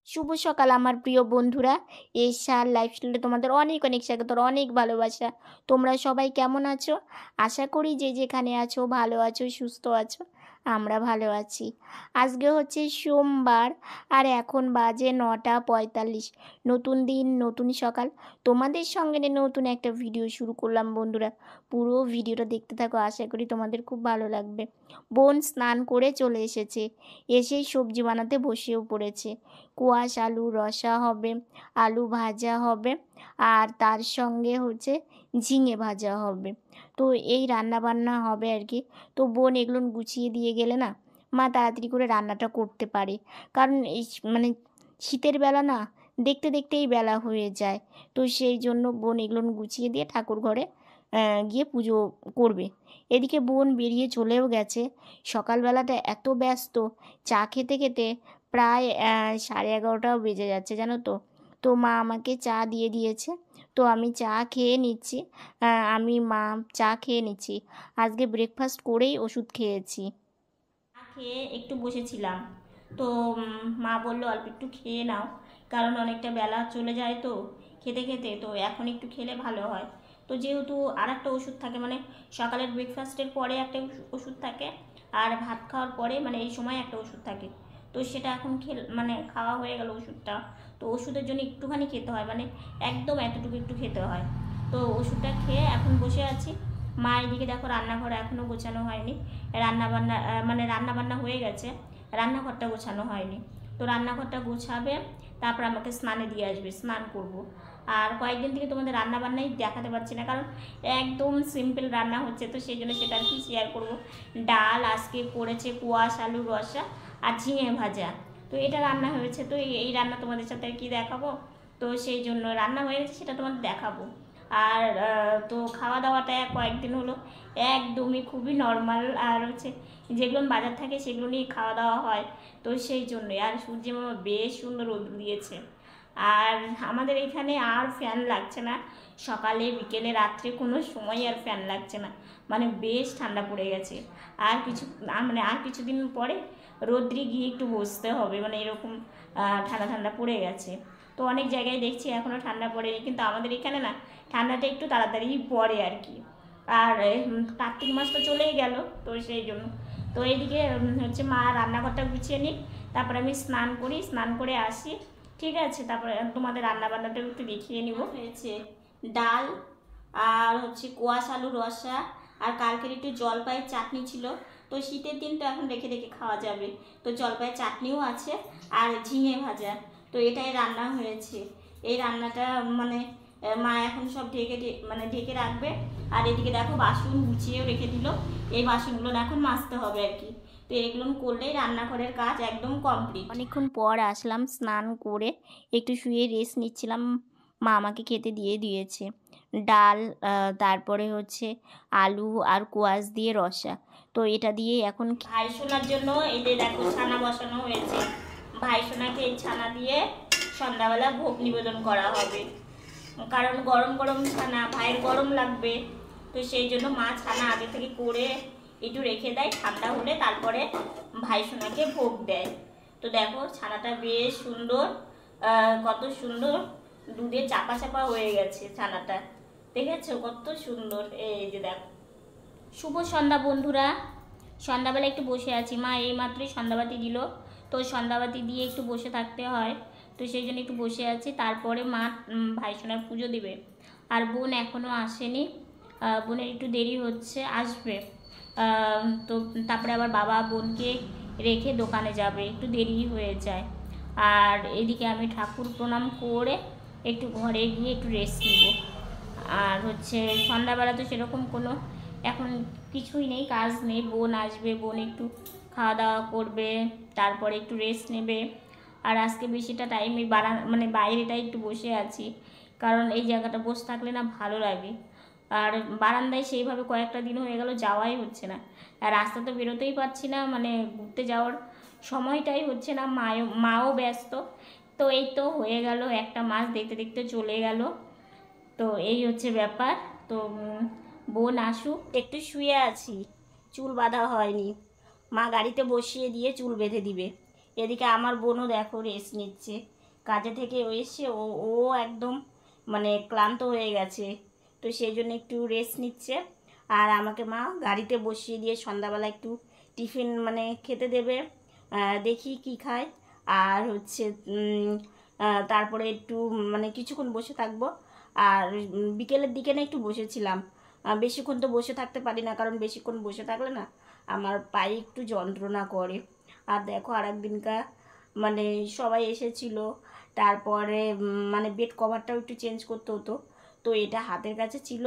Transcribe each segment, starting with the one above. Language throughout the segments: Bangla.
শুভ সকাল আমার প্রিয় বন্ধুরা। এশার লাইফস্টাইলে তোমাদের অনেক অনেক স্বাগত, অনেক ভালোবাসা। তোমরা সবাই কেমন আছো? আশা করি যে যেখানে আছো ভালো আছো, সুস্থ আছো। আমরা ভালো আছি। আজকে হচ্ছে সোমবার, আর এখন বাজে 9:45। নতুন দিন, নতুন সকাল। তোমাদের সঙ্গে নিয়ে নতুন একটা ভিডিও শুরু করলাম বন্ধুরা। পুরো ভিডিওটা দেখতে থাকো, আশা করি তোমাদের খুব ভালো লাগবে। বোন স্নান করে চলে এসেছে, এসেই সবজি বানাতে বসেও পড়েছে। কোয়াশ আলু রসা হবে, আলু ভাজা হবে, আর তার সঙ্গে হচ্ছে ঝিঙে ভাজা হবে। তো এই রান্নাবান্না হবে আর কি। তো বোন এগুলো গুছিয়ে দিয়ে গেলে না মা তাড়াতাড়ি করে রান্নাটা করতে পারে। কারণ এই মানে শীতের বেলা না দেখতে দেখতেই বেলা হয়ে যায়। তো সেই জন্য বোন এগুলো গুছিয়ে দিয়ে ঠাকুর ঘরে গিয়ে পুজো করবে। এদিকে বোন বেরিয়ে চলেও গেছে। সকালবেলাটা এত ব্যস্ত, চা খেতে খেতে প্রায় 11:30টাও বেজে যাচ্ছে জানো তো। তো মা আমাকে চা দিয়ে দিয়েছে, তো আমি চা খেয়ে নিচ্ছি। আমি মা চা খেয়ে নিচ্ছি। আজকে ব্রেকফাস্ট করেই ওষুধ খেয়েছি। চা খেয়ে একটু বসেছিলাম, তো মা বললো অল্প একটু খেয়ে নাও, কারণ অনেকটা বেলা চলে যায় তো খেতে খেতে, তো এখন একটু খেলে ভালো হয়। তো যেহেতু আর একটা ওষুধ থাকে, মানে সকালের ব্রেকফাস্টের পরে একটা ওষুধ থাকে, আর ভাত খাওয়ার পরে মানে এই সময় একটা ওষুধ থাকে। তো সেটা এখন মানে খাওয়া হয়ে গেল ওষুধটা। তো ওষুধের জন্য একটুখানি খেতে হয়, মানে একদম এতটুকু একটু খেতে হয়। তো ওষুধটা খেয়ে এখন বসে আছি। মা এদিকে দেখো রান্নাঘর এখনও গোছানো হয়নি। রান্নাবান্না মানে রান্নাবান্না হয়ে গেছে, রান্নাঘরটা গোছানো হয়নি। তো রান্নাঘরটা গোছাবে, তারপর আমাকে স্নানে দিয়ে আসবে, স্নান করব। আর কয়েকদিন থেকে তোমাদের রান্নাবান্নাই দেখাতে পারছি না, কারণ একদম সিম্পল রান্না হচ্ছে, তো সেই জন্য সেটা আর কি শেয়ার করব। ডাল আজকে করেছে কোয়াশ আলু রসা আর ঝিঙে ভাজা। তো এটা রান্না হয়েছে, তো এই রান্না তোমাদের সাথে কি দেখাবো। তো সেই জন্য রান্না হয়ে গেছে, সেটা তোমাদের দেখাবো। আর তো খাওয়া দাওয়াটা কয়েকদিন হলো একদমই খুবই নর্মাল, আর হচ্ছে যেগুলো বাজার থাকে সেগুলো নিয়ে খাওয়া দাওয়া হয়। তো সেই জন্যই। আর সূর্য মামা বেশ সুন্দর রোদ দিয়েছে, আর আমাদের এখানে আর ফ্যান লাগছে না। সকালে বিকেলে রাত্রে কোনো সময় আর ফ্যান লাগছে না, মানে বেশ ঠান্ডা পড়ে গেছে। আর কিছুদিন পরে রোদ্রে গিয়ে একটু বসতে হবে, মানে এরকম ঠান্ডা ঠান্ডা পড়ে গেছে। তো অনেক জায়গায় দেখছি এখনও ঠান্ডা পড়েনি, কিন্তু আমাদের এখানে না ঠান্ডাটা একটু তাড়াতাড়ি পড়ে আর কি। আর কার্তিক মাস তো চলেই গেল, তো সেই জন্য। তো এইদিকে হচ্ছে মা রান্নাঘরটা গুছিয়ে নিই, তারপরে আমি স্নান করি, স্নান করে আসি। ঠিক আছে, তারপরে তোমাদের রান্নাবান্নাটা একটু দেখিয়ে নিব। হয়েছে ডাল, আর হচ্ছে কোয়াশ আলু রসা, আর কালকের একটু জলপাইয়ের চাটনি ছিল। তো শীতের দিন তো এখন রেখে রেখে খাওয়া যাবে, তো জলপাইয়ের চাটনিও আছে, আর ঝিঙে ভাজা। তো এটাই রান্না হয়েছে। এই রান্নাটা মানে মা এখন সব ঢেকে রাখবে। আর এদিকে দেখো বাসন গুছিয়েও রেখে দিল, এই বাসনগুলো এখন মাজতে হবে আর কি। তো এগুলো করলেই রান্নাঘরের কাজ একদম কমপ্লিট। অনেকক্ষণ পর আসলাম স্নান করে, একটু শুয়ে রেস্ট নিচ্ছিলাম। মা আমাকে খেতে দিয়ে দিয়েছে ডাল, তারপরে হচ্ছে আলু আর কোয়াশ দিয়ে রসা। তো এটা দিয়ে এখন ভাই সোনার জন্য এই যে দেখো ছানা বসানো হয়েছে। ভাই সোনাকে এই ছানা দিয়ে সন্ধ্যাবেলা ভোগ নিবেদন করা হবে, কারণ গরম গরম ছানা, ভাইয়ের গরম লাগবে। তো সেই জন্য মা ছানা আগে থেকে করে একটু রেখে দেয়, ঠান্ডা হলে তারপরে ভাই সোনাকে ভোগ দেয়। তো দেখো ছানাটা বেশ সুন্দর, কত সুন্দর দুধে চাপা চাপা হয়ে গেছে ছানাটা, দেখেছো কত সুন্দর। এই যে দেখো। শুভ সন্ধ্যা বন্ধুরা। সন্ধ্যাবেলা একটু বসে আছি, মা এইমাত্রই সন্ধ্যাবাতি দিল, তো সন্ধ্যাবাতি দিয়ে একটু বসে থাকতে হয়, তো সেই জন্য একটু বসে আছি। তারপরে মা ভাইসোনার পুজো দিবে। আর বোন এখনও আসেনি, বোনের একটু দেরি হচ্ছে, আসবে। তো তারপরে আবার বাবা বোনকে রেখে দোকানে যাবে, একটু দেরি হয়ে যায়। আর এদিকে আমি ঠাকুর প্রণাম করে একটু ঘরে গিয়ে একটু রেস্ট নিব। আর হচ্ছে সন্ধ্যাবেলা তো সেরকম কোনো এখন কিছুই নেই, কাজ নেই। বোন আসবে, বোন একটু খাওয়া দাওয়া করবে, তারপরে একটু রেস্ট নেবে। আর আজকে বেশিটা টাইম এই মানে বাইরেটাই একটু বসে আছি, কারণ এই জায়গাটা বসে থাকলে না ভালো লাগে। আর বারান্দায় সেইভাবে কয়েকটা দিন হয়ে গেল যাওয়াই হচ্ছে না, আর রাস্তা তো বেরোতেই পারছি না, মানে ঘুরতে যাওয়ার সময়টাই হচ্ছে না। মাও ব্যস্ত। তো এই তো হয়ে গেল একটা মাস, দেখতে দেখতে চলে গেল। তো এই হচ্ছে ব্যাপার। তো বোন আসুক, একটু শুয়ে আছি, চুল বাঁধা হয়নি, মা গাড়িতে বসিয়ে দিয়ে চুল বেঁধে দিবে। এদিকে আমার বোনও দেখো রেস্ট নিচ্ছে, কাজে থেকে এসে ও ও একদম মানে ক্লান্ত হয়ে গেছে, তো সেই জন্য একটু রেস্ট নিচ্ছে। আর আমাকে মা গাড়িতে বসিয়ে দিয়ে সন্ধ্যাবেলা একটু টিফিন মানে খেতে দেবে, দেখি কি খায়। আর হচ্ছে তারপরে একটু মানে কিছুক্ষণ বসে থাকবো। আর বিকেলের দিকে না একটু বসেছিলাম, বেশিক্ষণ তো বসে থাকতে পারি না, কারণ বেশিক্ষণ বসে থাকলে না আমার পায়ে একটু যন্ত্রণা করে। আর দেখো আর একদিনকার মানে সবাই এসেছিল, তারপরে মানে বেড কভারটাও একটু চেঞ্জ করতে হতো, তো এটা হাতের কাছে ছিল,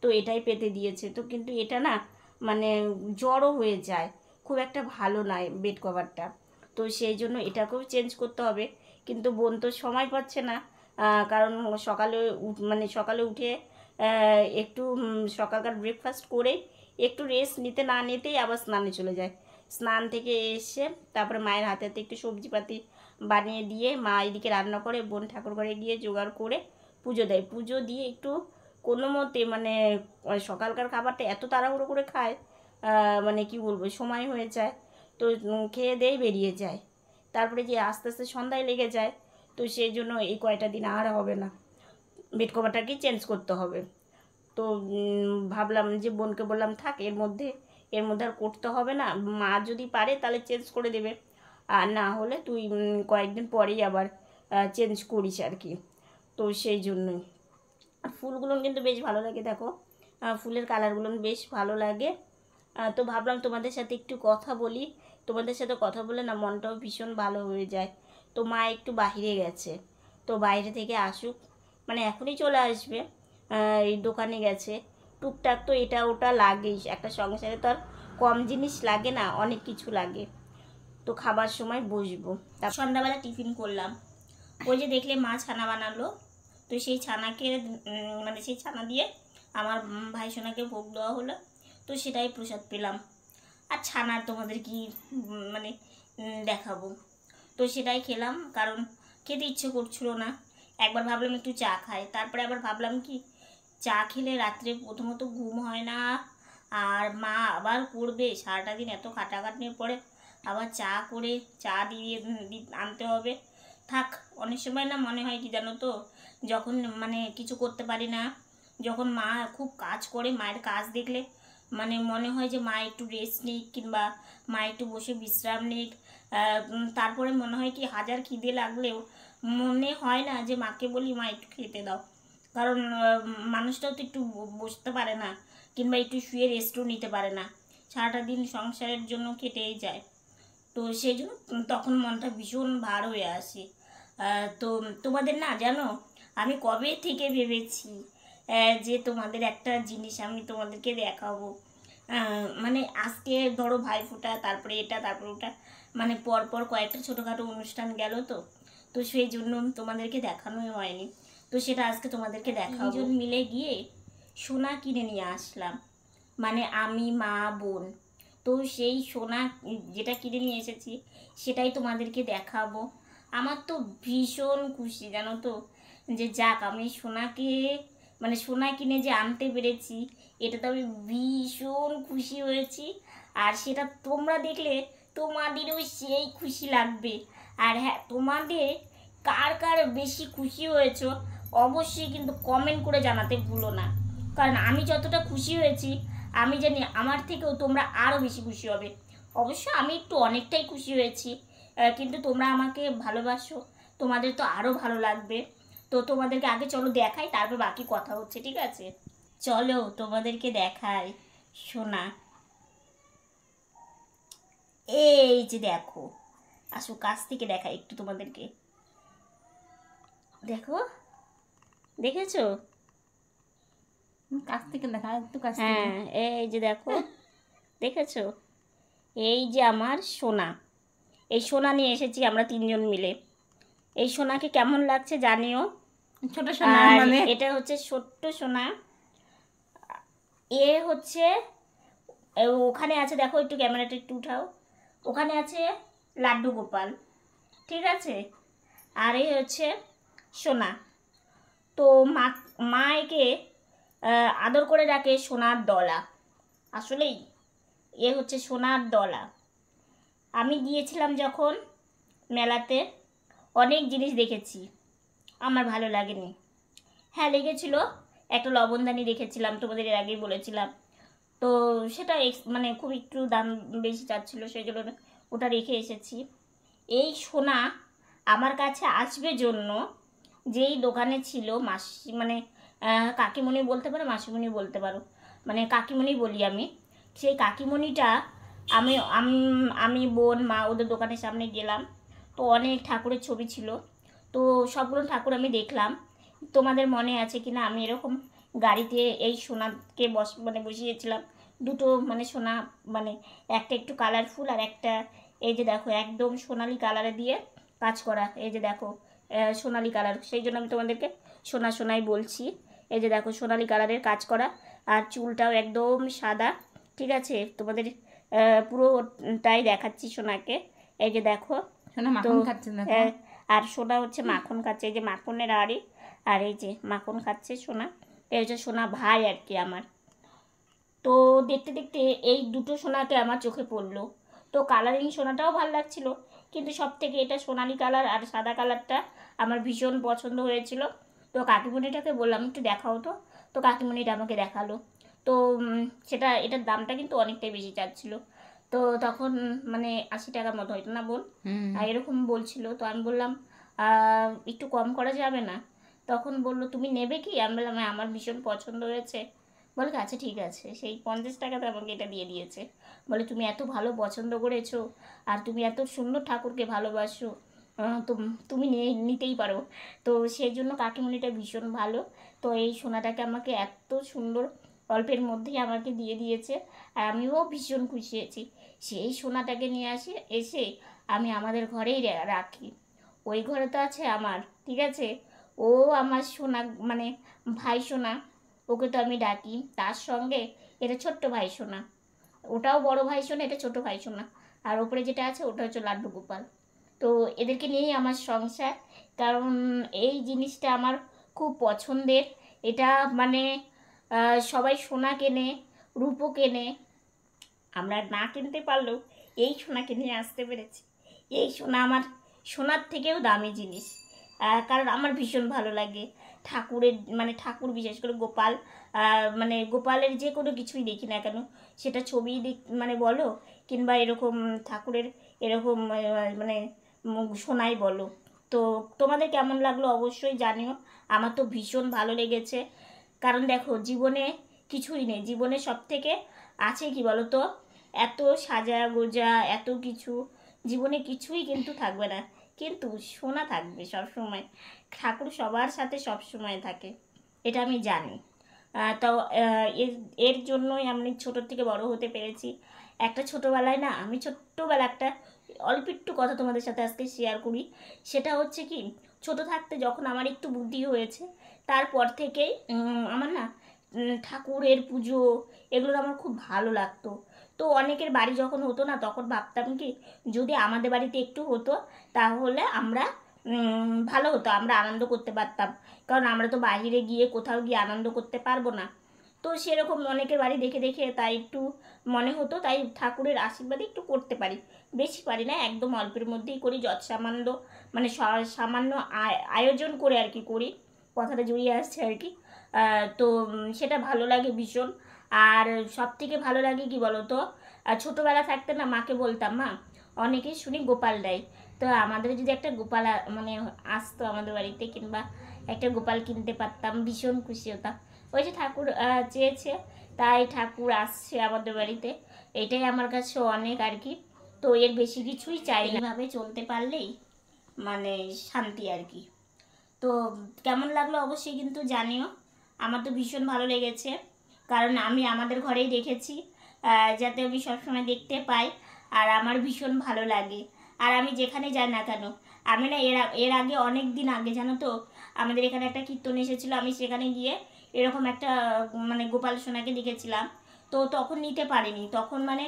তো এটাই পেতে দিয়েছে। তো কিন্তু এটা না মানে জড়ো হয়ে যায়, খুব একটা ভালো নয় বেড কভারটা, তো সেই জন্য এটাকেও চেঞ্জ করতে হবে। কিন্তু বোন তো সময় পাচ্ছে না, কারণ সকালে মানে সকালে উঠে একটু সকালকার ব্রেকফাস্ট করে একটু রেস্ট নিতে না নিতেই আবার স্নানে চলে যায়। স্নান থেকে এসে তারপরে মায়ের হাতে হাতে একটু সবজিপাতি বানিয়ে দিয়ে মা এদিকে রান্না করে, বোন ঠাকুর ঘরে গিয়ে জোগাড় করে পুজো দেয়। পুজো দিয়ে একটু কোনো মতে মানে সকালকার খাবারটা এত তাড়াহুড়ো করে খায়, মানে কি বলবো সময় হয়ে যায়, তো খেয়ে দেই বেরিয়ে যায়, তারপরে যে আস্তে আস্তে সন্ধ্যায় লেগে যায়। তো সেই জন্য এই কয়টা দিন আর হবে না, বেড কভারটাকে চেঞ্জ করতে হবে। তো ভাবলাম যে বোনকে বললাম থাক, এর মধ্যে আর করতে হবে না, মা যদি পারে তাহলে চেঞ্জ করে দেবে, আর না হলে তুই কয়েকদিন পরেই আবার চেঞ্জ করিস আর কি। তো সেই জন্যই ফুলগুলো কিন্তু বেশ ভালো লাগে, দেখো ফুলের কালারগুলো বেশ ভালো লাগে। তো ভাবলাম তোমাদের সাথে একটু কথা বলি, তোমাদের সাথে কথা বলে না মনটাও ভীষণ ভালো হয়ে যায়। তো মা একটু বাইরে গেছে, তো বাইরে থেকে আসুক, মানে এখনই চলে আসবে, এই দোকানে গেছে। টুকটাক তো এটা ওটা লাগেই, একটা সংসারে তো আর কম জিনিস লাগে না, অনেক কিছু লাগে। তো খাবার সময় বসবো, তার সন্ধ্যাবেলা টিফিন করলাম, ওই যে দেখলে মা ছানা বানালো, তো সেই ছানাকে মানে সেই ছানা দিয়ে আমার ভাই সোনাকে ভোগ দেওয়া হলো, তো সেটাই প্রসাদ পেলাম। আর ছানার তোমাদের কি মানে দেখাবো, তো সেটাই খেলাম, কারণ খেতে ইচ্ছে করছিল না। একবার ভাবলাম একটু চা খাই, তারপরে আবার ভাবলাম কি চা খেলে রাত্রে প্রথমত ঘুম হয় না, আর মা আবার করবে সারাটা দিন এত খাটাখাটনির পরে, আবার চা করে চা দিয়ে আনতে হবে। থাক, অনেক সময় না মনে হয় কি জানো তো, যখন মানে কিছু করতে পারি না, যখন মা খুব কাজ করে, মায়ের কাজ দেখলে মানে মনে হয় যে মা একটু রেস্ট নিক, কিংবা মা একটু বসে বিশ্রাম নিক। তারপরে মনে হয় কি হাজার খিদে লাগলেও মনে হয় না যে মাকে বলি মা একটু খেতে দাও, কারণ মানুষটাও তো একটু বসতে পারে না, কিংবা একটু শুয়ে রেস্টও নিতে পারে না, সারাটা দিন সংসারের জন্য কেটেই যায়। তো সেই জন্য তখন মনটা ভীষণ ভার হয়ে আসে। তো তোমাদের না জানো, আমি কবে থেকে ভেবেছি যে তোমাদের একটা জিনিস আমি তোমাদেরকে দেখাবো। মানে আজকে ধরো ভাইফোঁটা, তারপরে এটা, তারপরে ওটা, মানে পরপর কয়েকটা ছোটোখাটো অনুষ্ঠান গেল, তো তো সেই জন্য তোমাদেরকে দেখানোই হয়নি। তো সেটা আজকে তোমাদেরকে দেখাবো। দুজন মিলে গিয়ে সোনা কিনে নিয়ে আসলাম, মানে আমি মা বোন। তো সেই সোনা যেটা কিনে নিয়ে এসেছি সেটাই তোমাদেরকে দেখাবো। আমার তো ভীষণ খুশি জানো তো, যে যাক আমি সোনাকে মানে সোনা কিনে যে আনতে পেরেছি, এটাতে আমি ভীষণ খুশি হয়েছি। আর সেটা তোমরা দেখলে তোমাদেরও সেই খুশি লাগবে। আর হ্যাঁ, তোমাদের কার কার বেশি খুশি হয়েছো অবশ্যই কিন্তু কমেন্ট করে জানাতে ভুলো না, কারণ আমি যতটা খুশি হয়েছি আমি জানি আমার থেকেও তোমরা আরও বেশি খুশি হবে। অবশ্য আমি একটু অনেকটাই খুশি হয়েছি, কিন্তু তোমরা আমাকে ভালোবাসো, তোমাদের তো আরও ভালো লাগবে। তো তোমাদেরকে আগে চলো দেখাই, তারপর বাকি কথা হচ্ছে, ঠিক আছে? চলো তোমাদেরকে দেখাই সোনা, এই যে দেখো, আসো কাছ থেকে দেখাই একটু তোমাদেরকে, দেখো, দেখেছো? কাছ থেকে দেখা, একটু কাছ থেকে। হ্যাঁ, এই যে দেখো, দেখেছো? এই যে আমার সোনা, এই সোনা নিয়ে এসেছি আমরা তিনজন মিলে। এই সোনাকে কেমন লাগছে জানিও। ছোট সোনা আর মানে এটা হচ্ছে ছোট্ট সোনা, এ হচ্ছে ওখানে আছে, দেখো একটু ক্যামেরাটা একটু উঠাও, ওখানে আছে লাড্ডু গোপাল, ঠিক আছে? আর এই হচ্ছে সোনা। তো মা মা একে আদর করে ডাকে সোনার দলা, আসলেই এ হচ্ছে সোনার দলা। আমি গিয়েছিলাম যখন মেলাতে অনেক জিনিস দেখেছি, আমার ভালো লাগেনি। হ্যাঁ লেগেছিল, একটা লবণদানি দেখেছিলাম, তোমাদের এর আগেই বলেছিলাম। তো সেটা মানে খুব একটু দাম বেশি চাচ্ছিলো, সেই জন্য ওটা রেখে এসেছি। এই সোনা আমার কাছে আসবে জন্য যেই দোকানে ছিল মাসি, মানে কাকিমণি বলতে পারো, মাসিমণি বলতে পারো, মানে কাকিমণি বলি আমি, সেই কাকিমণিটা আমি আমি বোন মা ওদের দোকানের সামনে গেলাম। তো অনেক ঠাকুরের ছবি ছিল, তো সবগুলো ঠাকুর আমি দেখলাম। তোমাদের মনে আছে কিনা, আমি এরকম গাড়িতে এই সোনাকে মানে বসিয়েছিলাম দুটো, মানে সোনা, মানে একটা একটু কালারফুল আর একটা এই যে দেখো একদম সোনালি কালারে দিয়ে কাজ করা, এই যে দেখো সোনালি কালার, সেই জন্য আমি তোমাদেরকে সোনা সোনাই বলছি। এই যে দেখো সোনালি কালারের কাজ করা, আর চুলটাও একদম সাদা, ঠিক আছে, তোমাদের পুরোটাই দেখাচ্ছি সোনাকে। এই যে দেখো সোনা তো মাখন খাচ্ছে দেখো। আর সোনা হচ্ছে মাখন খাচ্ছে, এই যে মাখনের আড়ি, আর এই যে মাখন খাচ্ছে সোনা, এই হচ্ছে সোনা ভাই আর কি আমার। তো দেখতে দেখতে এই দুটো সোনাকে আমার চোখে পড়লো। তো কালারিং সোনাটাও ভালো লাগছিল, কিন্তু সব থেকে এটা সোনালি কালার আর সাদা কালারটা আমার ভীষণ পছন্দ হয়েছিল। তো কাকিমণিটাকে বললাম একটু দেখাও তো, তো কাকিমণিটা আমাকে দেখালো। তো সেটা, এটার দামটা কিন্তু অনেকটাই বেশি চাচ্ছিল। তো তখন মানে 80 টাকার মতো হয়তো না বোন, এরকম বলছিল। তো আমি বললাম একটু কম করা যাবে না? তখন বললো তুমি নেবে কি? আমি বললাম হ্যাঁ আমার ভীষণ পছন্দ হয়েছে। বলে আচ্ছা ঠিক আছে, সেই 50 টাকাতে আমাকে এটা দিয়ে দিয়েছে। বলে তুমি এত ভালো পছন্দ করেছো আর তুমি এত সুন্দর ঠাকুরকে ভালোবাসো, তো তুমি নিতেই পারো। তো সেই জন্য কাকিমণিটা ভীষণ ভালো। তো এই সোনাটাকে আমাকে এত সুন্দর অল্পের মধ্যেই আমাকে দিয়ে দিয়েছে, আর আমিও ভীষণ খুশি হয়েছি। সেই সোনাটাকে নিয়ে এসে আমি আমাদের ঘরেই রাখি। ওই ঘরে তো আছে আমার, ঠিক আছে, ও আমার সোনা, মানে ভাই সোনা, ওকে তো আমি ডাকি। তার সঙ্গে এটা ছোট্ট ভাই সোনা, ওটাও বড় ভাই সোনা, এটা ছোট ভাই সোনা, আর ওপরে যেটা আছে ওটা হচ্ছে লাড্ডু গোপাল। তো এদেরকে নিয়েই আমার সংসার, কারণ এই জিনিসটা আমার খুব পছন্দের। এটা মানে সবাই সোনা কেনে, রূপো কেনে, আমরা না কিনতে পারলেও এই সোনাকে নিয়ে আসতে পেরেছি। এই সোনা আমার সোনার থেকেও দামি জিনিস, কারণ আমার ভীষণ ভালো লাগে ঠাকুরের, মানে ঠাকুর বিশেষ করে গোপাল, মানে গোপালের যে কোনো কিছুই দেখি না কেন, সেটা ছবি মানে বলো, কিংবা এরকম ঠাকুরের এরকম মানে সোনাই বলো। তো তোমাদের কেমন লাগলো অবশ্যই জানিও, আমার তো ভীষণ ভালো লেগেছে। কারণ দেখো জীবনে কিছুই নেই, জীবনে সব থেকে আছে কি বলো তো, এত সাজা গোজা এত কিছু, জীবনে কিছুই কিন্তু থাকবে না, কিন্তু সোনা থাকবে সব সময়। ঠাকুর সবার সাথে সব সময় থাকে, এটা আমি জানি। তো এর এর জন্যই আমি ছোটোর থেকে বড় হতে পেরেছি। একটা ছোটোবেলায় না, আমি ছোট্টবেলা একটা অল্প একটু কথা তোমাদের সাথে আজকে শেয়ার করি। সেটা হচ্ছে কি, ছোট থাকতে যখন আমার একটু বুদ্ধি হয়েছে, তারপর থেকেই আমার না ঠাকুরের পুজো এগুলো আমার খুব ভালো লাগতো। তো অনেকের বাড়ি যখন হতো না, তখন ভাবতাম কি যদি আমাদের বাড়িতে একটু হতো তাহলে আমরা ভালো হতো, আমরা আনন্দ করতে পারতাম, কারণ আমরা তো বাইরে গিয়ে কোথাও গিয়ে আনন্দ করতে পারবো না। তো সেরকম অনেকের বাড়ি দেখে দেখে তাই একটু মনে হতো, তাই ঠাকুরের আশীর্বাদে একটু করতে পারি, বেশি পারি না, একদম অল্পের মধ্যেই করি, যত সামান্য মানে সামান্য আয়োজন করে আর কি করি, কথাটা জড়িয়ে আসছে আর কি। তো সেটা ভালো লাগে ভীষণ। আর সব থেকে ভালো লাগে কি বলো তো, ছোটোবেলা থাকতে না মাকে বলতাম মা অনেকেই শুনি গোপাল দেয়, তো আমাদের যদি একটা গোপাল মানে আসতো আমাদের বাড়িতে, কিংবা একটা গোপাল কিনতে পারতাম, ভীষণ খুশি হতাম। ওই যে ঠাকুর চেয়েছে, তাই ঠাকুর আসছে আমাদের বাড়িতে, এটাই আমার কাছে অনেক আর কি। তো এর বেশি কিছুই চাই না, এইভাবে চলতে পারলেই মানে শান্তি আর কি। তো কেমন লাগলো অবশ্যই কিন্তু জানিও, আমার তো ভীষণ ভালো লেগেছে, কারণ আমি আমাদের ঘরেই রেখেছি, যাতে আমি সবসময় দেখতে পাই, আর আমার ভীষণ ভালো লাগে। আর আমি যেখানে যাই না কেন, আমি না এর আগে অনেক দিন আগে জানো তো, আমাদের এখানে একটা কীর্তন এসেছিলো, আমি সেখানে গিয়ে এরকম একটা মানে গোপাল সোনাকে দেখেছিলাম। তো তখন নিতে পারিনি, তখন মানে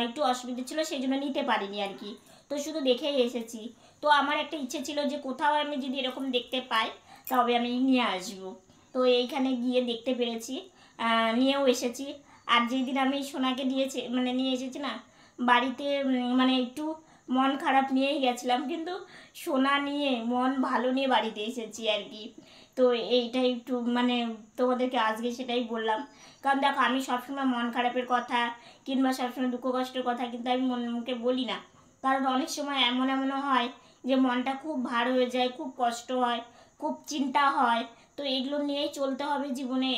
একটু অসুবিধা ছিল, সেই জন্য নিতে পারিনি আর কি। তো শুধু দেখেই এসেছি। তো আমার একটা ইচ্ছে ছিল যে কোথাও আমি যদি এরকম দেখতে পাই তবে আমি নিয়ে আসবো। তো এইখানে গিয়ে দেখতে পেরেছি, নিয়েও এসেছি। আর যেদিন আমি সোনাকে দিয়েছি মানে নিয়ে এসেছি না বাড়িতে, মানে একটু মন খারাপ নিয়েই গেছিলাম, কিন্তু সোনা নিয়ে মন ভালো নিয়ে বাড়িতে এসেছি আর কি। তো এইটাই একটু মানে তোমাদেরকে আজকে সেটাই বললাম। কারণ দেখো, আমি সবসময় মন খারাপের কথা কিংবা সবসময় দুঃখ কষ্টের কথা কিন্তু আমি মুখে বলি না। কারণ অনেক সময় এমনও হয় যে মনটা খুব ভার হয়ে যায়, খুব কষ্ট হয়, খুব চিন্তা হয়। তো এগুলো নিয়েই চলতে হবে জীবনে,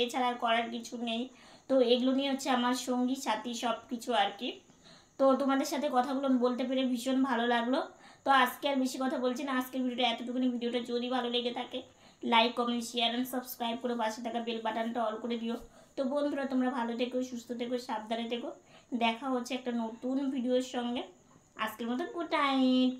এছাড়া আর করার কিছু নেই। তো এগুলো নিয়ে হচ্ছে আমার সঙ্গী সাথী সব কিছু আর কি। তো তোমাদের সাথে কথাগুলো বলতে পেরে ভীষণ ভালো লাগলো। তো আজকে আর বেশি কথা বলছি না, আজকের ভিডিওটা এতটুকুনি। ভিডিওটা যদি ভালো লেগে থাকে like comment share and subscribe করে পাশে থাকা বেল বাটনটা অল করে দিও। তো বন্ধুরা, তোমরা ভালো থেকো, সুস্থ থেকো, সাবধানে থেকো। দেখা হচ্ছে একটা নতুন ভিডিওর সঙ্গে। আজকের মতো গুড নাইট।